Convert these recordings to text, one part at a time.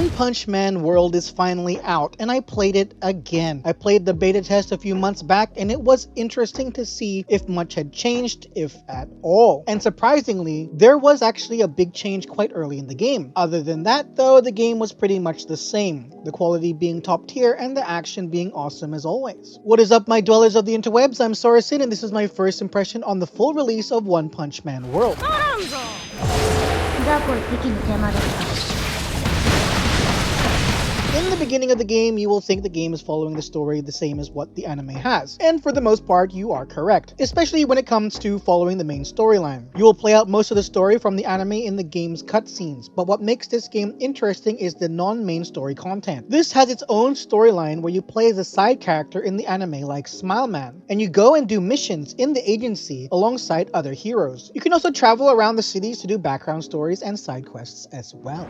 One Punch Man World is finally out, and I played it again. I played the beta test a few months back, and it was interesting to see if much had changed, if at all. And surprisingly, there was actually a big change quite early in the game. Other than that, though, the game was pretty much the same, the quality being top tier and the action being awesome as always. What is up, my dwellers of the interwebs? I'm Sorasin, and this is my first impression on the full release of One Punch Man World. In the beginning of the game, you will think the game is following the story the same as what the anime has, and for the most part, you are correct, especially when it comes to following the main storyline. You will play out most of the story from the anime in the game's cutscenes, but what makes this game interesting is the non-main story content. This has its own storyline where you play as a side character in the anime like Smile Man, and you go and do missions in the agency alongside other heroes. You can also travel around the cities to do background stories and side quests as well.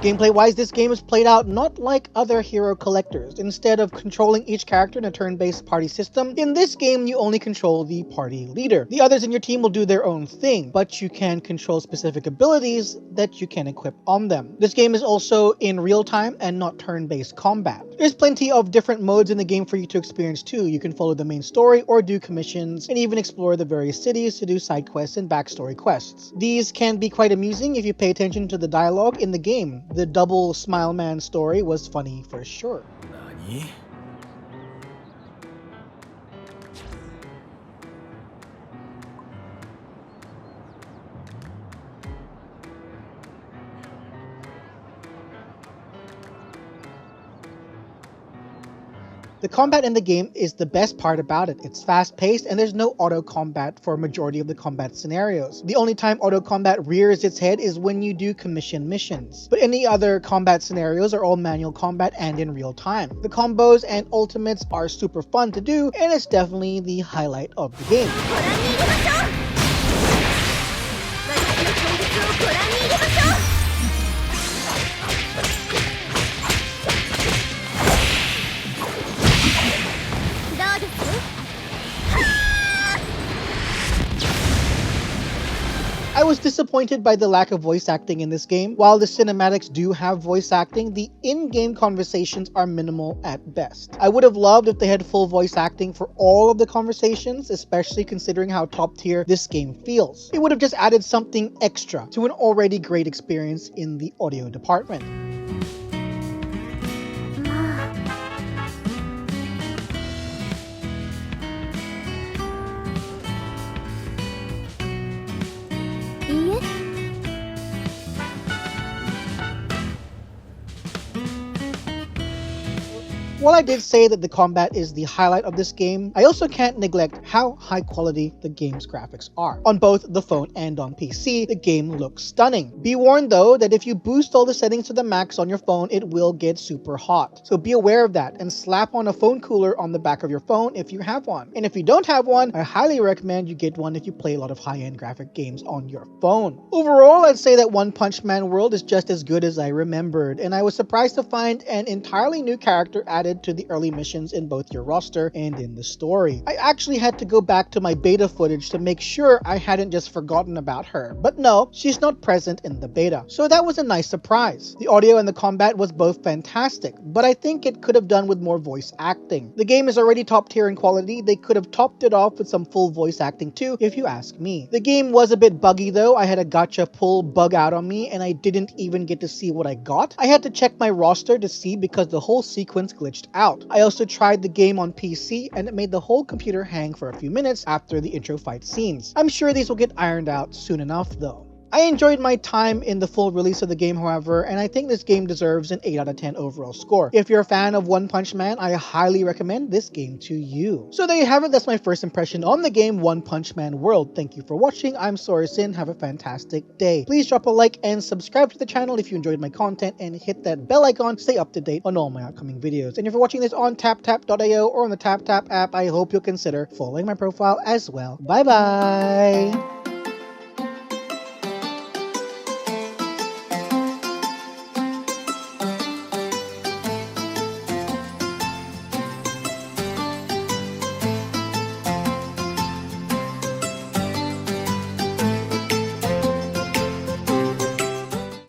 Gameplay-wise, this game is played out not like other hero collectors. Instead of controlling each character in a turn-based party system, in this game you only control the party leader. The others in your team will do their own thing, but you can control specific abilities that you can equip on them. This game is also in real time and not turn-based combat. There's plenty of different modes in the game for you to experience too. You can follow the main story or do commissions and even explore the various cities to do side quests and backstory quests. These can be quite amusing if you pay attention to the dialogue in the game. The double Smile Man story was funny for sure. Nani? The combat in the game is the best part about it. It's fast-paced and there's no auto combat for a majority of the combat scenarios. The only time auto combat rears its head is when you do commission missions. But any other combat scenarios are all manual combat and in real time. The combos and ultimates are super fun to do, and it's definitely the highlight of the game. I was disappointed by the lack of voice acting in this game. While the cinematics do have voice acting, the in-game conversations are minimal at best. I would have loved if they had full voice acting for all of the conversations, especially considering how top tier this game feels. It would have just added something extra to an already great experience in the audio department. While I did say that the combat is the highlight of this game, I also can't neglect how high quality the game's graphics are. On both the phone and on PC, the game looks stunning. Be warned though that if you boost all the settings to the max on your phone, it will get super hot. So be aware of that and slap on a phone cooler on the back of your phone if you have one. And if you don't have one, I highly recommend you get one if you play a lot of high-end graphic games on your phone. Overall, I'd say that One Punch Man World is just as good as I remembered, and I was surprised to find an entirely new character added to the early missions in both your roster and in the story. I actually had to go back to my beta footage to make sure I hadn't just forgotten about her, but no, she's not present in the beta. So that was a nice surprise. The audio and the combat was both fantastic, but I think it could have done with more voice acting. The game is already top tier in quality. They could have topped it off with some full voice acting too, if you ask me. The game was a bit buggy though. I had a gacha pull bug out on me and I didn't even get to see what I got. I had to check my roster to see because the whole sequence glitched out. I also tried the game on PC and it made the whole computer hang for a few minutes after the intro fight scenes. I'm sure these will get ironed out soon enough though. I enjoyed my time in the full release of the game, however, and I think this game deserves an 8 out of 10 overall score. If you're a fan of One Punch Man, I highly recommend this game to you. So there you have it, that's my first impression on the game One Punch Man World. Thank you for watching, I'm Sorasin, have a fantastic day. Please drop a like and subscribe to the channel if you enjoyed my content, and hit that bell icon to stay up to date on all my upcoming videos. And if you're watching this on taptap.io or on the TapTap app, I hope you'll consider following my profile as well. Bye bye!